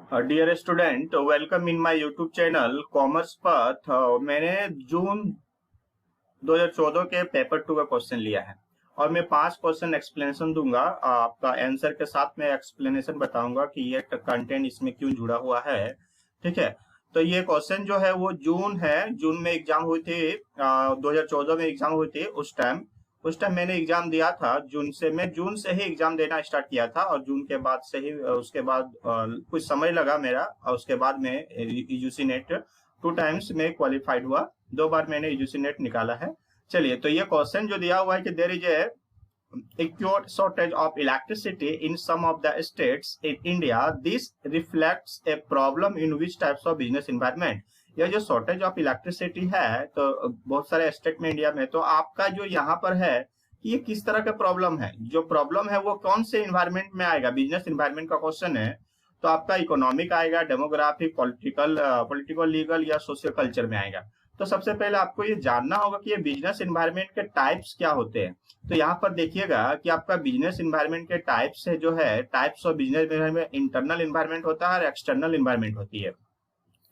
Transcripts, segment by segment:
Dear student, welcome in my YouTube channel commerce path. मैंने जून 2014 के पेपर 2 का क्वेश्चन लिया है और मैं 5 क्वेश्चन एक्सप्लेनेशन दूंगा। आपका आंसर के साथ मैं एक्सप्लेनेशन बताऊंगा कि ये कंटेंट इसमें क्यों जुड़ा हुआ है। ठीक है, तो ये क्वेश्चन जो है वो जून में एग्जाम हुई थी। 2014 में एग्जाम हुई थी। उस टाइम मैंने एग्जाम दिया था। मैं जून से ही एग्जाम देना स्टार्ट किया था और जून के बाद से ही उसके बाद कुछ समय लगा मेरा, और उसके बाद में यूजी नेट 2 टाइम्स में क्वालिफाइड हुआ। 2 बार मैंने यूजी नेट निकाला है। चलिए, तो ये क्वेश्चन जो दिया हुआ है कि there is a acute shortage of electricity in some of the states in India. This reflects a problem in which types of business environment. यह जो शॉर्टेज ऑफ इलेक्ट्रिसिटी है तो बहुत सारे स्टेट में इंडिया में, तो आपका जो यहाँ पर है कि ये किस तरह का प्रॉब्लम है, जो प्रॉब्लम है वो कौन से इन्वायरमेंट में आएगा। बिजनेस इन्वायरमेंट का क्वेश्चन है तो आपका इकोनॉमिक आएगा, डेमोग्राफिक, पॉलिटिकल, लीगल या सोशियो कल्चर में आएगा। तो सबसे पहले आपको ये जानना होगा कि ये बिजनेस इन्वायरमेंट के टाइप्स क्या होते हैं। तो यहाँ पर देखिएगा कि आपका बिजनेस इन्वायरमेंट के टाइप्स है, जो है types of business environment, internal environment होता है और एक्सटर्नल इन्वायरमेंट होती है।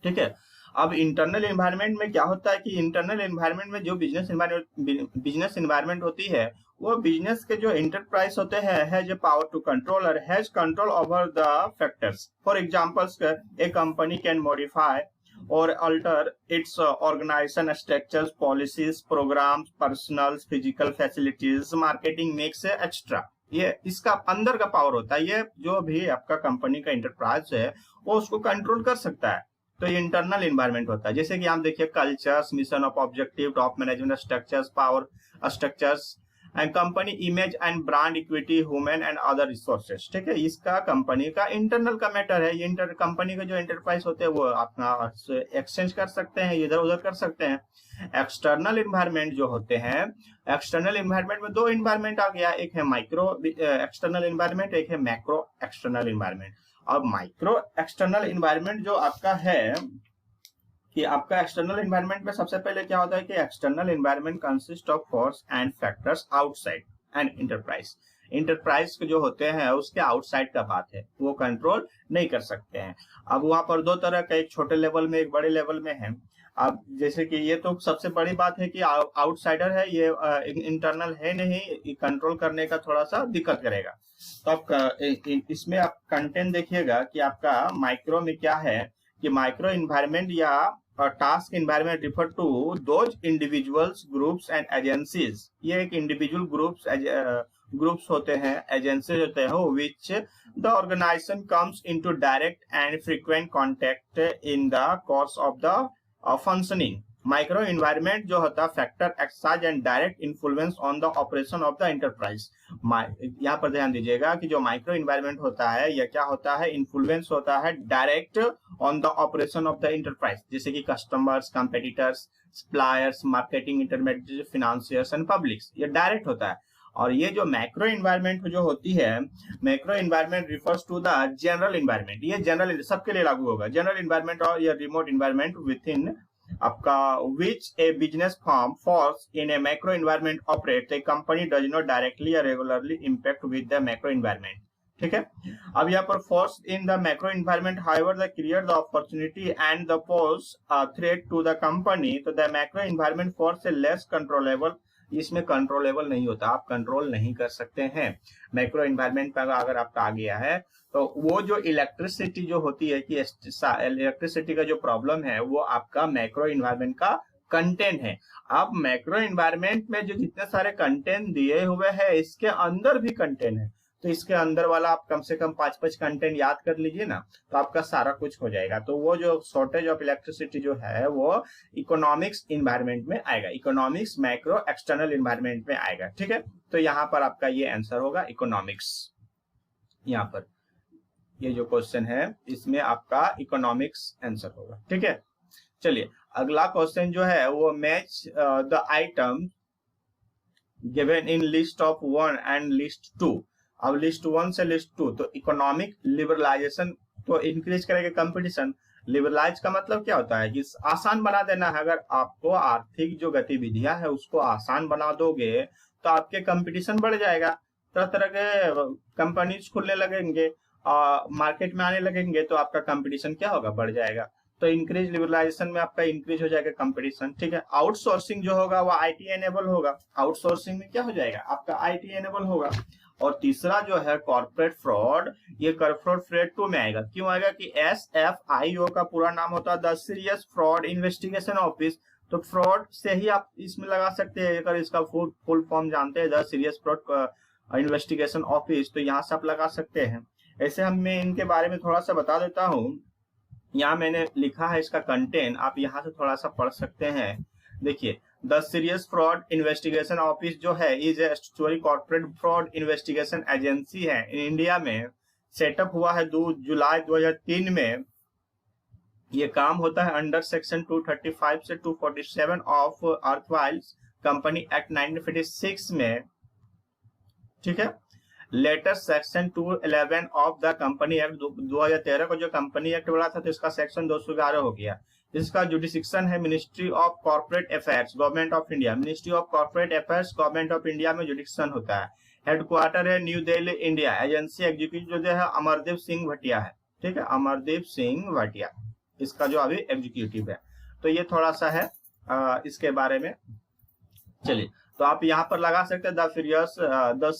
ठीक है, अब इंटरनल इन्वायरमेंट में क्या होता है कि इंटरनल इन्वायरमेंट में जो बिजनेस इन्वायरमेंट होती है वो बिजनेस के जो एंटरप्राइज होते हैं has a power to control और has control over the factors. For examples, a company can modify or alter its organization structures, policies, programs, personal, physical facilities, marketing mix extra. ये इसका अंदर का power होता है। ये जो भी आपका कंपनी का इंटरप्राइज है वो उसको कंट्रोल कर सकता है। तो ये इंटरनल इन्वायरमेंट होता है। जैसे कि आप देखिए cultures, mission of objective, top management structures, power structures and company image and brand equity, human and other resources. ठीक है, इसका कंपनी का इंटरनल का मैटर है। ये कंपनी के जो एंटरप्राइज होते हैं वो अपना एक्सचेंज कर सकते हैं, इधर उधर कर सकते हैं। एक्सटर्नल इन्वायरमेंट जो होते हैं, एक्सटर्नल इन्वायरमेंट में 2 इन्वायरमेंट आ गया, एक है माइक्रो एक्सटर्नल इन्वायरमेंट, एक है मैक्रो एक्सटर्नल इन्वायरमेंट। अब माइक्रो एक्सटर्नल इन्वायरमेंट जो आपका है कि आपका एक्सटर्नल इन्वायरमेंट में सबसे पहले क्या होता है कि external environment consist of force and factors outside and enterprise. Enterprise जो होते हैं उसके आउटसाइड का बात है, वो कंट्रोल नहीं कर सकते हैं। अब वहां पर 2 तरह का, एक छोटे लेवल में, एक बड़े लेवल में है। अब जैसे कि ये तो सबसे बड़ी बात है कि आउटसाइडर है, ये इंटरनल है नहीं, कंट्रोल करने का थोड़ा सा दिक्कत करेगा। तो आप इसमें आप कंटेंट देखिएगा कि आपका माइक्रो में क्या है कि माइक्रो इन्वायरमेंट या task environment refer to those individuals, groups and agencies. ये एक इंडिविजुअल ग्रुप्स होते हैं, एजेंसीज होते हैं, which the organisation comes into direct and frequent contact in the course of the functioning. Micro environment जो होता है factor exercise and direct influence on the operation of the enterprise. यहाँ पर ध्यान दीजिएगा कि जो माइक्रो इन्वायरमेंट होता है यह क्या होता है, इन्फ्लुएंस होता है direct on the operation of the enterprise, जैसे कि customers, competitors, suppliers, marketing intermediate, financiers and publics. ये डायरेक्ट होता है। और ये जो मैक्रो इन्वायरमेंट जो होती है, macro environment refers to the general environment. ये जनरल सबके लिए लागू होगा। जनरल इन्वायरमेंट और ये रिमोट इन्वायरमेंट विद इन आपका which a business firm falls in a macro environment operates, a company does not directly or regularly impact with the macro environment। ठीक है, अब यहाँ पर force in the macro environment however the create the opportunity and the pose a threat to the company, तो the macro environment force a less controllable, इसमें controllable नहीं होता, आप कंट्रोल नहीं कर सकते हैं। मैक्रो इन्वायरमेंट पर अगर आपका आ गया है तो वो जो इलेक्ट्रिसिटी जो होती है कि इलेक्ट्रिसिटी का जो प्रॉब्लम है वो आपका मैक्रो इन्वायरमेंट का कंटेंट है। अब मैक्रो इन्वायरमेंट में जो जितने सारे कंटेंट दिए हुए हैं इसके अंदर भी कंटेंट है, तो इसके अंदर वाला आप कम से कम 5-5 कंटेंट याद कर लीजिए ना, तो आपका सारा कुछ हो जाएगा। तो वो जो शॉर्टेज ऑफ इलेक्ट्रिसिटी जो है वो इकोनॉमिक्स इन्वायरमेंट में आएगा, इकोनॉमिक्स मैक्रो एक्सटर्नल इन्वायरमेंट में आएगा। ठीक है, तो यहाँ पर आपका ये आंसर होगा इकोनॉमिक्स। यहाँ पर ये जो क्वेश्चन है इसमें आपका इकोनॉमिक्स आंसर होगा। ठीक है, चलिए अगला क्वेश्चन जो है वो match the item given in list of 1 and list 2। अब लिस्ट 1 से लिस्ट 2, तो इकोनॉमिक लिबरलाइजेशन तो इंक्रीज करेगा कंपटीशन। लिबरलाइज का मतलब क्या होता है कि आसान बना देना है। अगर आपको आर्थिक जो गतिविधियां है उसको आसान बना दोगे तो आपके कंपटीशन बढ़ जाएगा, तरह तरह के कंपनीज खुलने लगेंगे मार्केट में आने लगेंगे तो आपका कंपटीशन क्या होगा, बढ़ जाएगा। तो इंक्रीज लिबरलाइजेशन में आपका इंक्रीज हो जाएगा कंपटीशन, ठीक है। आउटसोर्सिंग जो होगा वो आईटी एनेबल होगा, आउटसोर्सिंग में क्या हो जाएगा आपका आईटी एनेबल होगा। और तीसरा जो है कॉर्पोरेट फ्रॉड, ये कॉर्पोरेट फ्रॉड 2 में आएगा। क्यों आएगा कि SFIO का पूरा नाम होता है the serious fraud investigation office. तो फ्रॉड से ही आप इसमें लगा सकते हैं, अगर इसका फुल फॉर्म जानते हैं the serious fraud investigation office, तो यहाँ से आप लगा सकते हैं। ऐसे मैं इनके बारे में थोड़ा सा बता देता हूँ। यहाँ मैंने लिखा है इसका कंटेंट, आप यहाँ से थोड़ा सा पढ़ सकते हैं। देखिए, the serious fraud investigation office जो है is a statutory corporate fraud investigation agency है इन इंडिया में। सेटअप हुआ है 2 जुलाई 2003 में। ये काम होता है अंडर सेक्शन 235 से 247 ऑफ अर्थवाइल्स कंपनी एक्ट 1956 में, ठीक है। Latest section 211 of the company act 2013 को जो कंपनी एक्ट बना था तो इसका सेक्शन 211 हो गया। इसका जुडिसिक्शन है ministry of corporate affairs government of India. Ministry of corporate affairs government of India में जुडिसिक्शन होता है। हेडक्वार्टर है new Delhi India. Agency executive जो है अमरदीप सिंह भटिया है, ठीक है, अमरदीप सिंह भटिया इसका जो अभी एग्जीक्यूटिव है। तो ये थोड़ा सा है इसके बारे में। चलिए, तो आप यहाँ पर लगा सकते हैं the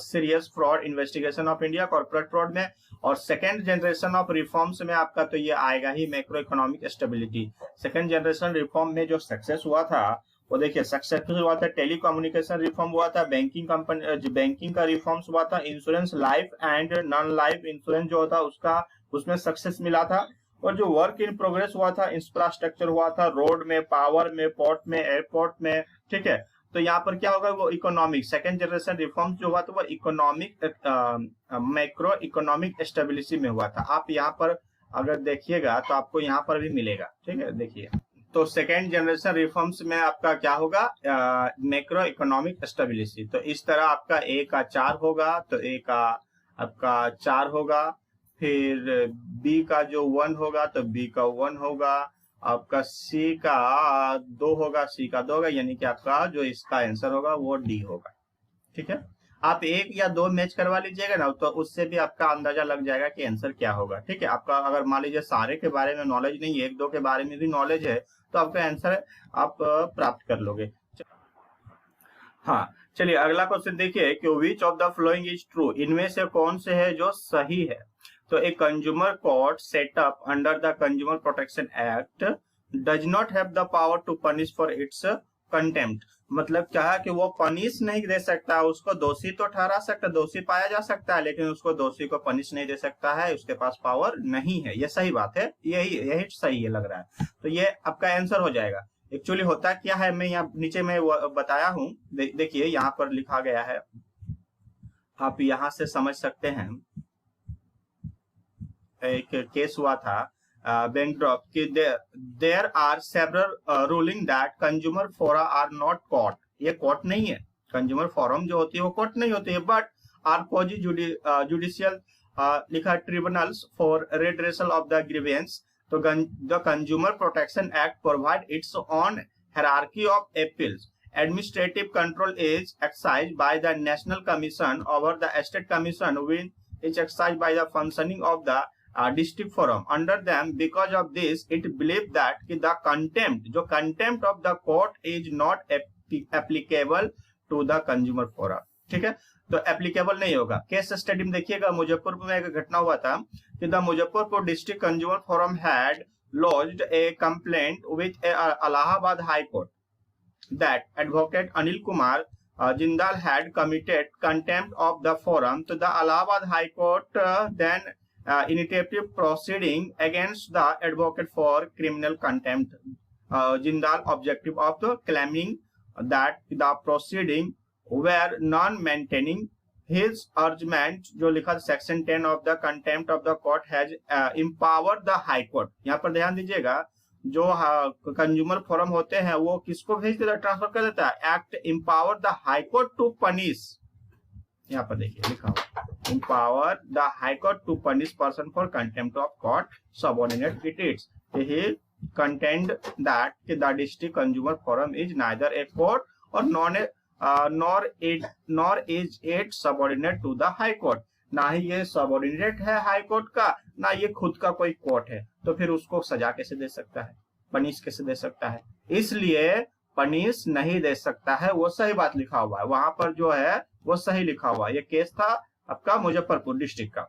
serious fraud investigation of India corporate fraud में। और सेकेंड जनरेशन ऑफ रिफॉर्म्स में आपका तो ये आएगा ही macro economic stability. Second generation reform में जो सक्सेस हुआ था वो देखिए, सक्सेसफुल हुआ था। टेलीकम्युनिकेशन रिफॉर्म हुआ था, बैंकिंग का रिफॉर्म्स हुआ था, insurance life and non life insurance जो होता उसका उसमें सक्सेस मिला था। और जो वर्क इन प्रोग्रेस हुआ था, इंफ्रास्ट्रक्चर हुआ था, रोड में, पावर में, पोर्ट में, एयरपोर्ट में, ठीक है। तो यहाँ पर क्या होगा, वो इकोनॉमिक सेकेंड जनरेशन रिफॉर्म्स जो हुआ था वो इकोनॉमिक मैक्रो इकोनॉमिक स्टेबिलिटी में हुआ था। आप यहाँ पर अगर देखिएगा तो आपको यहाँ पर भी मिलेगा, ठीक है। देखिए, तो सेकेंड जनरेशन रिफॉर्म्स में आपका क्या होगा, मैक्रो इकोनॉमिक स्टेबिलिटी। तो इस तरह आपका A का 4 होगा, तो A का आपका 4 होगा। फिर B का जो 1 होगा तो B का 1 होगा। आपका C का 2 होगा, C का 2 होगा, यानी कि आपका जो इसका आंसर होगा वो D होगा, ठीक है। आप 1 या 2 मैच करवा लीजिएगा ना, तो उससे भी आपका अंदाजा लग जाएगा कि आंसर क्या होगा, ठीक है। आपका अगर मान लीजिए सारे के बारे में नॉलेज नहीं है, 1-2 के बारे में भी नॉलेज है, तो आपका आंसर आप प्राप्त कर लोगे। हाँ, चलिए अगला क्वेश्चन देखिए कि which of the following is true, इनमें से कौन से है जो सही है। तो एक consumer court setup under the consumer protection act does not have the power to punish for its contempt. मतलब क्या है कि वो पनिश नहीं दे सकता, उसको दोषी तो ठहरा सकता, दोषी पाया जा सकता है, लेकिन उसको दोषी को पनिश नहीं दे सकता है, उसके पास पावर नहीं है। ये सही बात है, यही सही है लग रहा है। तो ये आपका आंसर हो जाएगा। एक्चुअली होता क्या है, मैं यहाँ नीचे में बताया हूँ, देखिए यहाँ पर लिखा गया है, आप यहाँ से समझ सकते हैं। एक केस हुआ था बैंक ड्रॉप कि there are several ruling that consumer fora are not court. ये कोर्ट नहीं है, कंज्यूमर फोरम जो होती है वो कोर्ट नहीं होती है, बट आर क्वाजी जुडिशियल लिखा tribunals for redressal of the grievance. तो the consumer protection act provide its own hierarchy of appeals. Administrative control is exercised by the National Commission over the State Commission, which is exercised by the functioning of the district forum under them. Because of this, it believed that the contempt of the court is not applicable to the consumer forum, ठीक है। तो applicable नहीं होगा। Case study में देखिएगा, मुजफ्फरपुर में एक घटना हुआ था कि the Muzaffarpur district consumer forum had launched A complaint with Allahabad high court that advocate Anil Kumar Jindal had committed contempt of the forum. So the Allahabad High Court then initiated proceeding against the advocate for criminal contempt. Jindal objective of the claiming that the proceeding were non-maintaining his argument, जो लिखा section 10 of the contempt of the court has empowered the high court। यहाँ पर ध्यान दीजिएगा, जो consumer forum होते हैं वो किसको भेज देता है, ट्रांसफर कर देता है। Act empower the high court to punish, यहाँ पर देखिए लिखा हुआ, empower the high court to punish person for contempt of court subordinate critics. He contend that the district consumer forum is neither a court और nor is it subordinate to the high court. ना ही ये subordinate है high court का, ना ये खुद का कोई कोर्ट है, तो फिर उसको सजा कैसे दे सकता है, पनिश कैसे दे सकता है? इसलिए पनिश नहीं दे सकता है, वो सही बात लिखा हुआ है वहां पर, जो है वो सही लिखा हुआ है। ये केस था आपका मुजफ्फरपुर डिस्ट्रिक्ट का।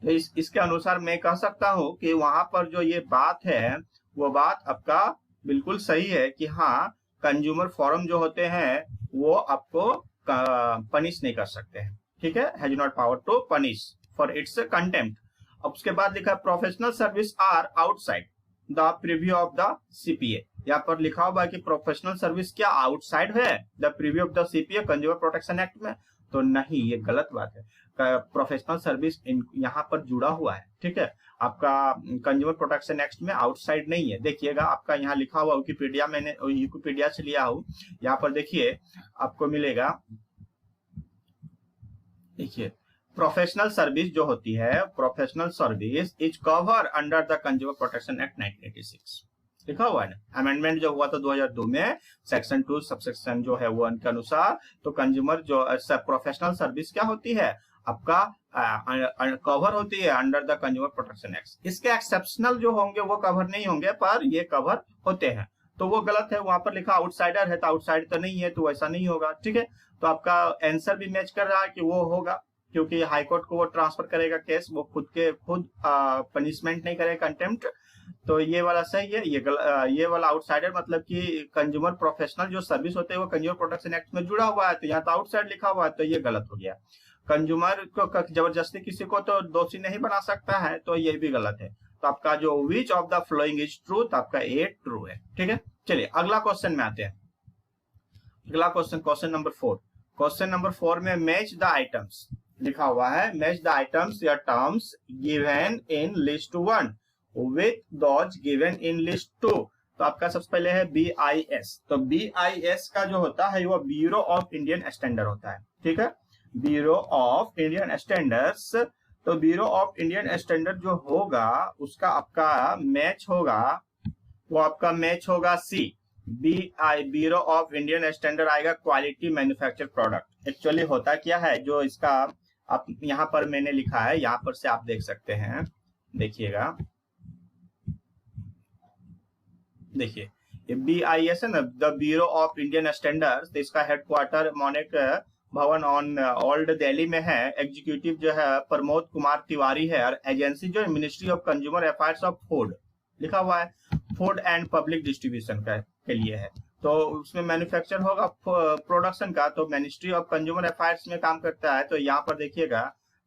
तो इसके अनुसार मैं कह सकता हूं कि वहां पर जो ये बात है वो बात आपका बिल्कुल सही है कि हाँ, कंज्यूमर फोरम जो होते हैं वो आपको पनिश नहीं कर सकते हैं, ठीक है, has not power to punish for its contempt. अब उसके बाद लिखा professional service are outside the preview of the CPA. यहाँ पर लिखा हुआ है कि प्रोफेशनल सर्विस क्या आउटसाइड है the preview of the CPA consumer protection act में? तो नहीं, ये गलत बात है। प्रोफेशनल सर्विस यहाँ पर जुड़ा हुआ है, ठीक है, आपका कंज्यूमर प्रोटेक्शन एक्ट में आउटसाइड नहीं है। देखिएगा आपका यहाँ लिखा हुआ विकिपीडिया, मैंने विकिपीडिया से लिया हूँ, यहाँ पर देखिए आपको मिलेगा, देखिए प्रोफेशनल सर्विस जो होती है, professional service is cover under the consumer protection act 1986 लिखा हुआ है ना। अमेंडमेंट जो हुआ था 2002 में सेक्शन 2 सबसेक्शन जो है 1 के अनुसार, तो कंज्यूमर जो प्रोफेशनल सर्विस क्या होती है आपका कवर होती है under the consumer protection act. इसके एक्सेप्शनल जो होंगे वो कवर नहीं होंगे, पर ये कवर होते हैं, तो वो गलत है। वहां पर लिखा आउटसाइडर है, तो आउटसाइड तो नहीं है, तो वैसा नहीं होगा, ठीक है। तो आपका आंसर भी मैच कर रहा है कि वो होगा, क्योंकि हाईकोर्ट को वो ट्रांसफर करेगा केस, वो खुद पनिशमेंट नहीं करेगा कंटेम्प्ट, तो ये वाला सही है। ये वाला आउटसाइडर मतलब कि कंज्यूमर प्रोफेशनल जो सर्विस होते हैं वो कंज्यूमर प्रोटेक्शन एक्ट में जुड़ा हुआ है, तो यहाँ तो आउटसाइड लिखा हुआ है, तो ये गलत हो गया। कंज्यूमर को जबरदस्ती किसी को तो दोषी नहीं बना सकता है, तो ये भी गलत है। तो आपका जो which of the following is true, तो आपका ए ट्रू है, ठीक है। चलिए अगला क्वेश्चन में आते हैं। अगला क्वेश्चन नंबर 4। क्वेश्चन नंबर 4 में मैच द आइटम्स लिखा हुआ है, मैच द आइटम्स या terms given in list 1 with those given in list 2। तो आपका सबसे पहले है BIS। तो BIS का जो होता है वो ब्यूरो ऑफ इंडियन स्टैंडर्ड होता है, ठीक है, ब्यूरो ऑफ इंडियन स्टैंडर्ड्स। तो ब्यूरो ऑफ इंडियन स्टैंडर्ड जो होगा उसका आपका मैच होगा, वो आपका मैच होगा C। Bureau of Indian standard आएगा क्वालिटी मैन्युफैक्चर प्रोडक्ट। एक्चुअली होता क्या है, जो इसका आप यहाँ पर मैंने लिखा है, यहाँ पर से आप देख सकते हैं, देखिएगा, देखिए ये BIS है ना, the bureau of Indian standards, तो इसका हेडक्वार्टर मोनेक भवन ऑन ओल्ड दिल्ली में है। एग्जीक्यूटिव जो है प्रमोद कुमार तिवारी है, और एजेंसी जो है ministry of consumer affairs of food लिखा हुआ है, फूड एंड पब्लिक डिस्ट्रीब्यूशन के लिए है। तो उसमें मैन्युफैक्चर होगा प्रोडक्शन का, तो मिनिस्ट्री ऑफ कंज्यूमर अफेयर्स में काम करता है। तो यहाँ पर देखिएगा,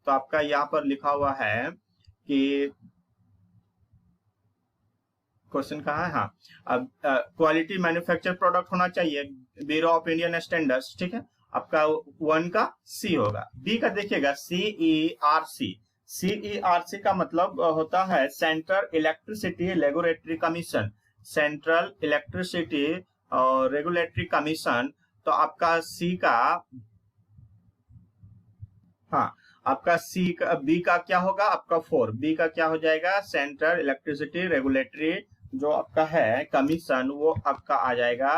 तो आपका यहाँ पर लिखा हुआ है कि क्वेश्चन कहाँ है, हाँ, अब क्वालिटी मैन्युफैक्चर प्रोडक्ट होना चाहिए, ब्यूरो ऑफ इंडियन स्टैंडर्ड्स, ठीक है। आपका 1 का C होगा। B का देखिएगा CERC। CERC का मतलब होता है central electricity regulatory commission, central electricity और रेगुलेटरी कमीशन। तो आपका C का, हाँ, आपका B का क्या होगा, आपका 4। B का क्या हो जाएगा, सेंट्रल इलेक्ट्रिसिटी रेगुलेटरी जो आपका है कमीशन, वो आपका आ जाएगा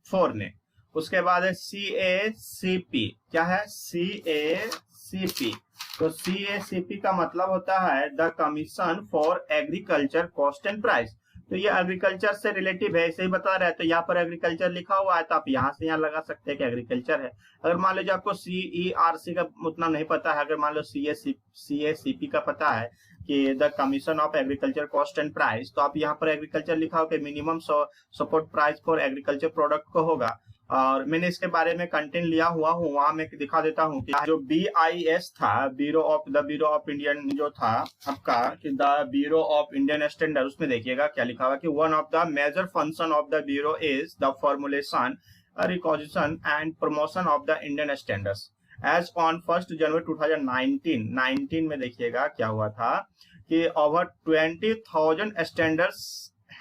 4 में। उसके बाद है CACP। क्या है, CACP। तो CACP का मतलब होता है the commission for agriculture cost and price. तो ये एग्रीकल्चर से रिलेटिव है, ऐसे ही बता रहे हैं। तो यहाँ पर एग्रीकल्चर लिखा हुआ है, तो आप यहाँ से यहाँ लगा सकते हैं कि एग्रीकल्चर है। अगर मान लीजिए आपको CERC का उतना नहीं पता है, अगर मान लो CACP का पता है कि the commission of agriculture cost and price, तो आप यहाँ पर एग्रीकल्चर लिखा हो कि minimum support price for agriculture product को होगा। और मैंने इसके बारे में कंटेंट लिया हुआ हूँ, वहां मैं दिखा देता हूँ कि जो BIS था, ब्यूरो ऑफ इंडियन जो था आपका, कि the bureau of Indian standard, उसमें देखिएगा क्या लिखा हुआ कि one of the major function of the bureau is the formulation, recognition and promotion of the Indian standards as on 1 जनवरी 2019 में देखिएगा क्या हुआ था कि over 20,000 standards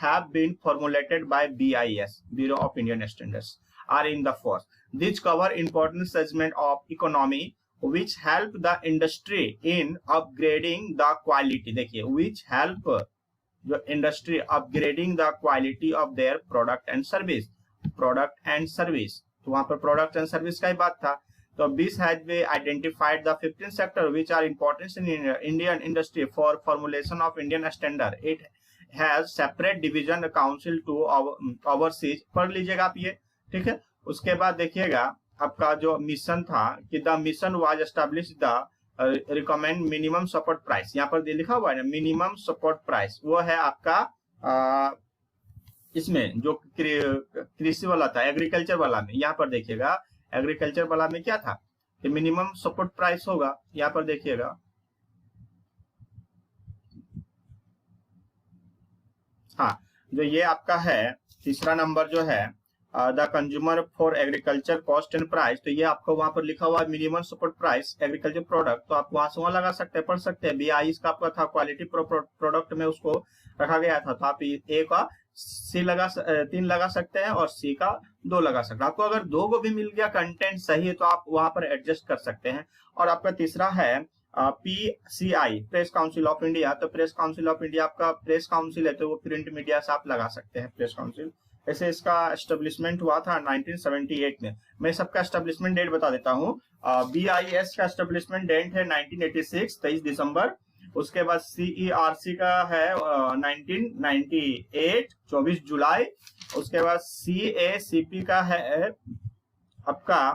have been formulated by BIS, Bureau of Indian Standards, are in the force. These cover important segment of economy which help the industry in upgrading the quality. देखिए, which help the industry upgrading the quality of their product and service. तो वहां पर product and service का ही बात था। तो BIS has identified the 15 sector which are important in Indian industry for formulation of Indian standard. It has separate division council to oversee. पढ़ लीजिएगा आप ये, ठीक है। उसके बाद देखिएगा आपका जो मिशन था कि the mission was establish the recommend minimum support price, यहाँ पर लिखा हुआ है ना मिनिमम सपोर्ट प्राइस, वो है आपका इसमें जो कृषि वाला था, एग्रीकल्चर वाला में, यहाँ पर देखिएगा एग्रीकल्चर वाला में क्या था कि मिनिमम सपोर्ट प्राइस होगा, यहाँ पर देखिएगा हाँ, जो ये आपका है तीसरा नंबर जो है the consumer for agriculture cost and price, तो ये आपको वहां पर लिखा हुआ है minimum support price agriculture product, तो आप वहां से वहां लगा सकते हैं, पढ़ सकते हैं। BIS का आपका था क्वालिटी प्रोडक्ट में उसको रखा गया था, तो आप ए का सी लगा 3 लगा सकते हैं और सी का 2 लगा सकते हैं। आपको अगर 2 को भी मिल गया कंटेंट सही है तो आप वहां पर एडजस्ट कर सकते हैं। और आपका तीसरा है PCI press council of India, तो प्रेस काउंसिल ऑफ इंडिया आपका प्रेस काउंसिल है, तो वो प्रिंट मीडिया से आप लगा सकते हैं प्रेस काउंसिल। ऐसे इसका एस्टेब्लिशमेंट हुआ था 1978 में। मैं सबका एस्टेब्लिशमेंट डेट बता देता हूँ। BIS का एस्टेब्लिशमेंट डेट है 1986 23 दिसंबर। उसके बाद CERC का है 1998 24 जुलाई। उसके बाद CACP का है आपका,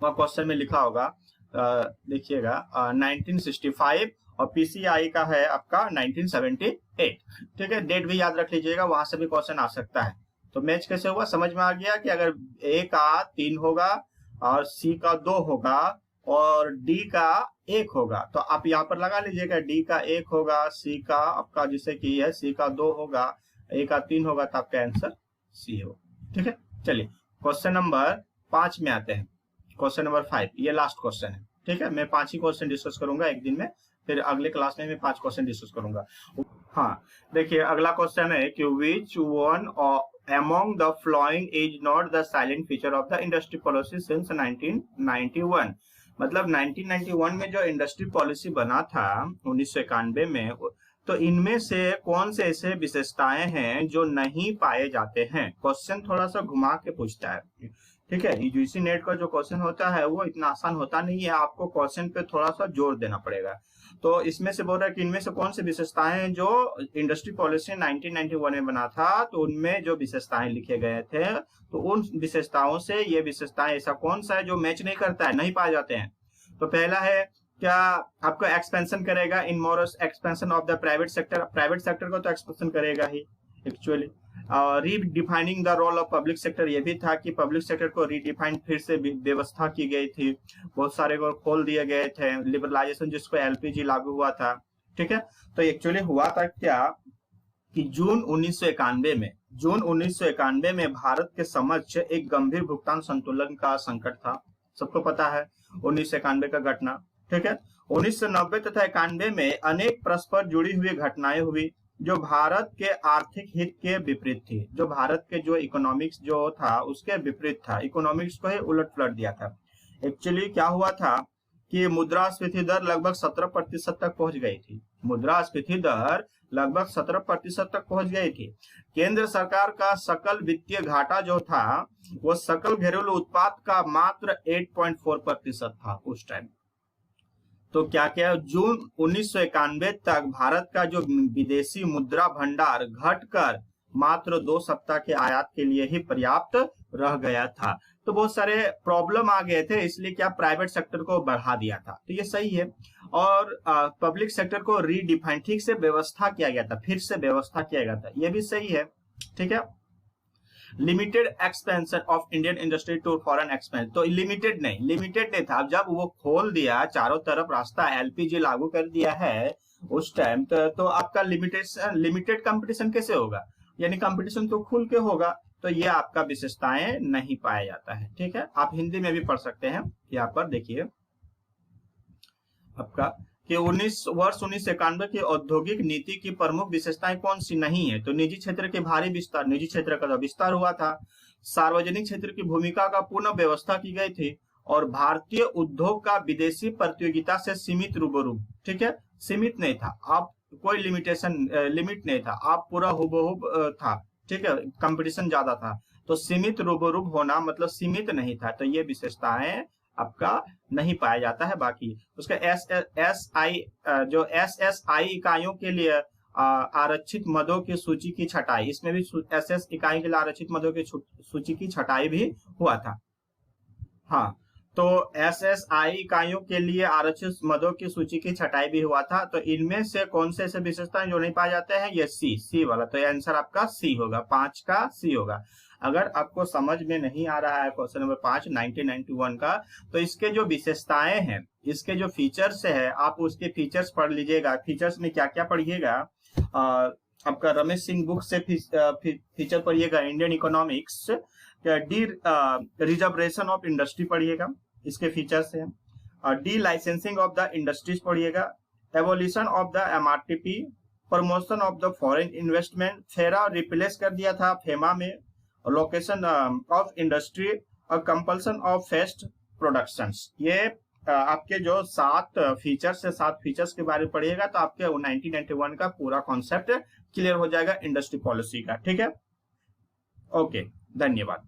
वह क्वेश्चन में लिखा होगा देखिएगा 1965, और PCI का है आपका 1978, ठीक है। डेट भी याद रख लीजिएगा, वहां से भी क्वेश्चन आ सकता है। तो मैच कैसे हुआ समझ में आ गया कि अगर A का 3 होगा और C का 2 होगा और D का 1 होगा, तो आप यहाँ पर लगा लीजिएगा D का 1 होगा, C का आपका जैसे कि है C का 2 होगा, A का 3 होगा, तो आपका आंसर C होगा, ठीक है। चलिए क्वेश्चन नंबर 5 में आते हैं। क्वेश्चन नंबर 5 ये लास्ट क्वेश्चन है, ठीक है। मैं 5 ही क्वेश्चन डिस्कस करूंगा एक दिन में, फिर अगले क्लास में मैं 5 क्वेश्चन डिस्कस करूंगा। हाँ देखिए अगला क्वेश्चन है कि which one among the following is not the silent feature of the industry policy since 1991। मतलब 1991 में जो इंडस्ट्री पॉलिसी बना था 1991 में, तो इनमें से कौन से ऐसे विशेषताएं हैं जो नहीं पाए जाते हैं। क्वेश्चन थोड़ा सा घुमा के पूछता है, ठीक है। यूजीसी नेट का जो क्वेश्चन होता है वो इतना आसान होता नहीं है, आपको क्वेश्चन पे थोड़ा सा जोर देना पड़ेगा। तो इसमें से बोल रहा है कि इनमें से कौन सी विशेषताएं हैं जो इंडस्ट्री पॉलिसी 1991 में बना था, तो उनमें जो विशेषताएं लिखे गए थे, तो उन विशेषताओं से ये विशेषताएं ऐसा कौन सा है जो मैच नहीं करता है, नहीं पाए जाते हैं। तो पहला है क्या आपको एक्सपेंशन करेगा, in more expansion of the private sector, private sector को तो एक्सपेंशन करेगा ही actually. Redefining the role of public sector, ये भी था कि पब्लिक सेक्टर को रीडिफाइन फिर से व्यवस्था की गई थी, बहुत सारे को खोल दिए गए थे, लिबरलाइजेशन जिसको LPG लागू हुआ था, ठीक है। तो एक्चुअली हुआ था क्या कि जून 1991 में भारत के समक्ष एक गंभीर भुगतान संतुलन का संकट था, सबको पता है 1991 का घटना, ठीक है। 1990 तथा 91 में अनेक परस्पर जुड़ी हुई घटनाएं हुई जो भारत के आर्थिक हित के विपरीत थी, जो भारत के जो इकोनॉमिक्स जो था उसके विपरीत था, इकोनॉमिक्स को ही उलट पलट दिया था। एक्चुअली क्या हुआ था कि मुद्रास्फीति दर लगभग 17% तक पहुंच गई थी, मुद्रास्फीति दर लगभग 17% तक पहुंच गई थी। केंद्र सरकार का सकल वित्तीय घाटा जो था वो सकल घरेलू उत्पाद का मात्र 8.4% था उस टाइम। तो क्या क्या जून 1991 तक भारत का जो विदेशी मुद्रा भंडार घटकर मात्र 2 सप्ताह के आयात के लिए ही पर्याप्त रह गया था। तो बहुत सारे प्रॉब्लम आ गए थे, इसलिए क्या प्राइवेट सेक्टर को बढ़ा दिया था, तो ये सही है। और पब्लिक सेक्टर को रीडिफाइन, ठीक से व्यवस्था किया गया था, फिर से व्यवस्था किया गया था, ये भी सही है, ठीक है। Limited expansion of Indian industry to foreign expense, तो लिमिटेड नहीं था। जब वो खोल दिया चारों तरफ रास्ता, LPG लागू कर दिया है उस टाइम, तो आपका लिमिटेड कंपटीशन कैसे होगा, यानी कंपटीशन तो खुल के होगा, तो ये आपका विशेषताएं नहीं पाया जाता है, ठीक है। आप हिंदी में भी पढ़ सकते हैं, यहाँ पर देखिए आपका कि 1991 की औद्योगिक नीति की प्रमुख विशेषताएं कौन सी नहीं है। तो निजी क्षेत्र के भारी विस्तार, निजी क्षेत्र का विस्तार हुआ था, सार्वजनिक क्षेत्र की भूमिका का पुनः व्यवस्था की गई थी, और भारतीय उद्योग का विदेशी प्रतियोगिता से सीमित रूबरू, ठीक है, सीमित नहीं था, आप कोई लिमिट नहीं था, आप पूरा हुबहू था, ठीक है, कंपटीशन ज्यादा था। तो सीमित रूबरू होना मतलब सीमित नहीं था, तो ये विशेषताएं आपका नहीं पाया जाता है। बाकी उसका एस इकाइयों के लिए आरक्षित मदों की सूची की छटाई, इसमें भी एस इकाई के लिए आरक्षित मदों की सूची की छटाई भी हुआ था। हाँ, तो SSI इकाइयों के लिए आरक्षित मदों की सूची की छटाई भी हुआ था। तो इनमें से कौन से ऐसे विशेषताएं जो नहीं पाए जाते हैं, ये सी वाला। तो आंसर आपका सी होगा, 5 का सी होगा। अगर आपको समझ में नहीं आ रहा है क्वेश्चन नंबर 5 1991 का, तो इसके जो विशेषताएं हैं, इसके जो फीचर्स है, आप उसके फीचर्स पढ़ लीजिएगा। फीचर्स में क्या क्या पढ़िएगा, आपका रमेश सिंह बुक से फीचर पढ़िएगा, Indian economics dereservation of industry पढ़िएगा, इसके फीचर्स हैं। Delicensing of the industries पढ़िएगा, evolution of the MRTP, promotion of the foreign investment, FERA replace कर दिया था फेमा में, लोकेशन ऑफ इंडस्ट्री और कंपल्सन ऑफ फेस्ट प्रोडक्शंस। ये आपके जो 7 फीचर्स है, 7 फीचर्स के बारे में पढ़िएगा तो आपके 1991 का पूरा कॉन्सेप्ट क्लियर हो जाएगा इंडस्ट्री पॉलिसी का। ठीक है, ओके, धन्यवाद।